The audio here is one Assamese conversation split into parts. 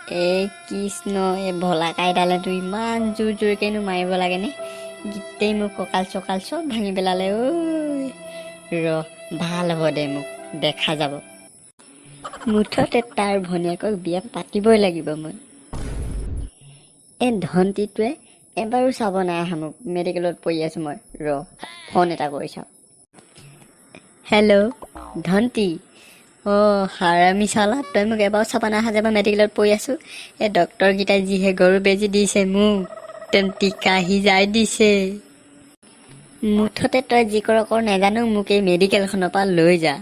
কৃষ্ণ এই ভলা কাইডালেতো ইমান জোৰ জোৰকেনো মাৰিব লাগেনে? গোটেই মোক কঁকাল চকাল চব ভাঙি পেলালে ঐ। ভাল হ'ব দে, মোক দেখা যাব। মুঠতে তাৰ ভনীয়েকক বিয়া পাতিবই লাগিব মই। এই ধনটিটোৱে এবাৰো চাব নাই আহা মোক, মেডিকেলত পৰি আছোঁ মই। ফোন এটা কৰি চাওঁ। হেল্ল' ধনটি। হাৰামি চালা, তই মোক এবাৰো চাব নাই অহা যে মই মেডিকেলত পৰি আছোঁ। এই ডক্তৰকেইটাই যিহে গৰু বেজি দিছে মোক, টিকা সিজাই দিছে। মুঠতে তই যি কৰ নাজানো, মোক এই মেডিকেলখনৰ পৰা লৈ যা।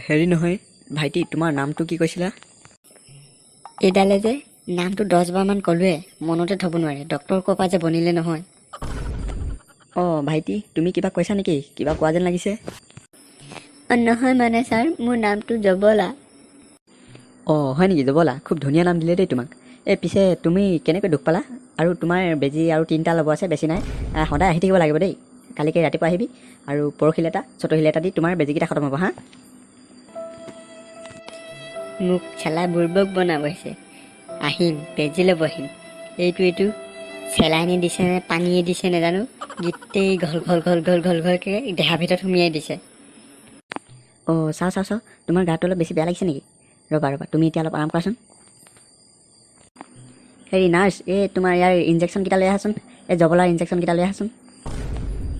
হেৰি নহয় ভাইটি, তোমাৰ নামটো কি কৈছিলা? এইডালে যে নামটো 10 বাৰমান ক'লোৱে, মনতে থ'ব নোৱাৰে। ডক্তৰ ক'ৰ পৰা যে বনিলে নহয়। ভাইটি, তুমি কিবা কৈছা নেকি? কিবা কোৱা যেন লাগিছে। নহয় মানে ছাৰ, মোৰ নামটো জবলা। হয় নেকি? জবলা, খুব ধুনীয়া নাম দিলে দেই তোমাক। পিছে তুমি কেনেকৈ দুখ পালা? আৰু তোমাৰ বেজি আৰু 3টা ল'ব আছে, বেছি নাই। সদায় আহি থাকিব লাগিব দেই। কালিকৈ ৰাতিপুৱা আহিবি, আৰু পৰহিলৈ এটা, চতহিলৈ এটা দি তোমাৰ বেজিকেইটা খতম হ'ব হা। মোক চেলা বুৰ্বক বনাবহিছে। আহিম, বেজি ল'ব আহিম। এইটো চেলাইনি দিছে নে পানীয়ে দিছে নাজানো, গোটেই ঘল ঘলকৈ দেহাৰ ভিতৰত সুমিয়াই দিছে। চাওঁ, তোমাৰ গাটো অলপ বেছি বেয়া লাগিছে নেকি? ৰ'বা, তুমি এতিয়া অলপ আৰাম কৰাচোন। হেৰি নাৰ্ছ, তোমাৰ ইয়াৰ ইনজেকশ্যনকেইটা লৈ আহাচোন। জবলাৰ ইনজেকশ্যনকেইটা লৈ আহাচোন।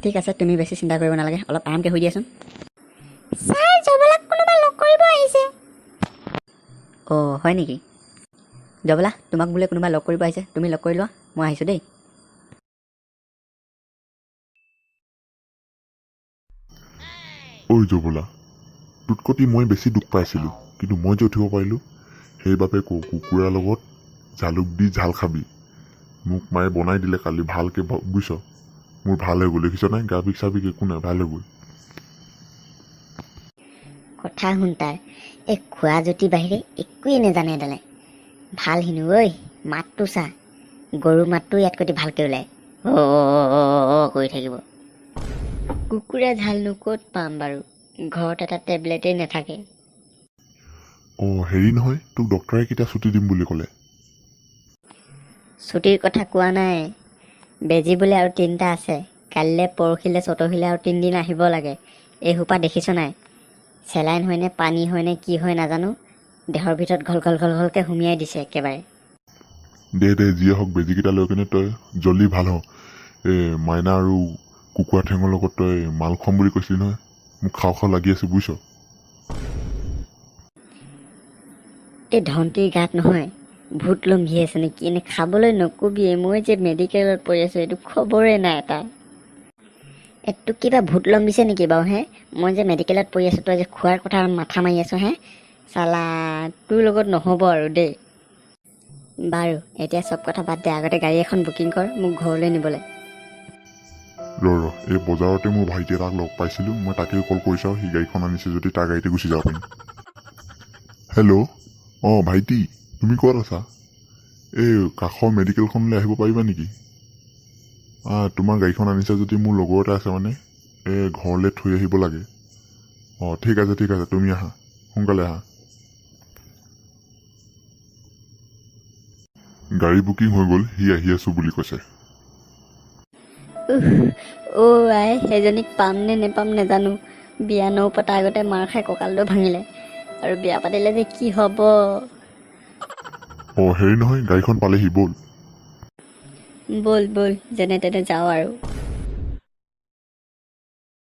ঠিক আছে, তুমি বেছি চিন্তা কৰিব নালাগে, অলপ আৰামকৈ শুই দিয়াচোন। ছাৰ, জবলাক কোনোবা লগ কৰিব আহিছে। হয় নেকি? জবলা, তোমাক বোলে কোনোবা লগ কৰিব আহিছে, তুমি লগ কৰি লোৱা, মই আহিছোঁ দেই। ঐ জবলা, তোতকতি মই বেছি দুখ পাইছিলোঁ, কিন্তু মই যে উঠিব পাৰিলোঁ, সেইবাবে কুকুৰাৰ লগত জালুক দি ঝাল খাবি। মোক মায়ে বনাই দিলে কালি ভালকৈ, বুজিছ? মোৰ ভাল হৈ গ'ল, দেখিছ নাই? গা বিষ চাবিক একো নাই, ভাল হৈ গ'ল। কথা শুন তাৰ, এই খোৱা জুতি বাহিৰে একোৱেই নেজানে এডালে। ভাল হিনো ঐ, মাতটো চা, গৰু মাতটো ইয়াত কৰি ভালকৈ ওলায়। কৰি থাকিব। কুকুৰা ঝালনো ক'ত পাম বাৰু? ঘৰত এটা টেবলেটেই নাথাকে। হেৰি নহয়, তোক ডক্তৰে কেতিয়া ছুটি দিম বুলি ক'লে? ছুটিৰ কথা কোৱা নাই, বেজি বোলে আৰু 3টা আছে। কাইলৈ, পৰহিলৈ, চতহিলৈ আৰু 3 দিন আহিব লাগে। এই সোপা দেখিছ নাই? চেলাইন হয়নে পানী হয়নে কি হয় নাজানো, দেহৰ ভিতৰত ঘল ঘলকৈ সুমিয়াই দিছে একেবাৰে। দে যিয়ে হওক, বেজীকেইটা লৈ কিনে তই জল্দি ভাল হ। মাইনা আৰু কুকুৰা ঠেঙৰ লগত তই মাল খুৱাম বুলি কৈছিলি নহয়, মোক খাওঁ লাগি আছে, বুজিছ? এই ধনটিৰ গাত নহয় ভূত লম্ভি আছে নেকি? এনে খাবলৈ নকবিয়ে, মই যে মেডিকেলত পৰি আছোঁ, এইটো খবৰে নাই এটা। এইটো কিবা ভূত লম্বিছে নেকি বাৰু হে? মই যে মেডিকেলত পৰি আছোঁ, তই যে খোৱাৰ কথা মাথা মাৰি আছোঁ হে? চালা, তোৰ লগত নহ'ব আৰু দেই। বাৰু, এতিয়া চব কথা বাদ দে, আগতে গাড়ী এখন বুকিং কৰ মোক ঘৰলৈ নিবলৈ। এই বজাৰতে মোৰ ভাইটি এটাক লগ পাইছিলোঁ, মই তাকেই কল কৰি চাওঁ, সি গাড়ীখন আনিছে যদি তাৰ গাড়ীতে গুচি যাব পাৰিম। হেল্ল', ভাইটি, তুমি ক'ত আছা? এই কাষৰ মেডিকেলখনলৈ আহিব পাৰিবা নেকি? তোমাৰ গাড়ীখন আনিছা যদি মোৰ লগৰ এটা আছে মানে, ঘৰলৈ থৈ আহিব লাগে। ঠিক আছে, তুমি আহা, সোনকালে আহা। গাড়ী বুকিং হৈ গ'ল, সি আহি আছোঁ বুলি কৈছে। আই, সেইজনীক পাম নে নেপাম নেজানো। বিয়া নপতা আগতে মাৰ খাই কঁকালটো ভাঙিলে, আৰু বিয়া পাতিলে যে কি হ'ব। হেৰি নহয়, গাড়ীখন পালেহি, ব'ল। ব'ল যেনে তেনে যাওঁ আৰু।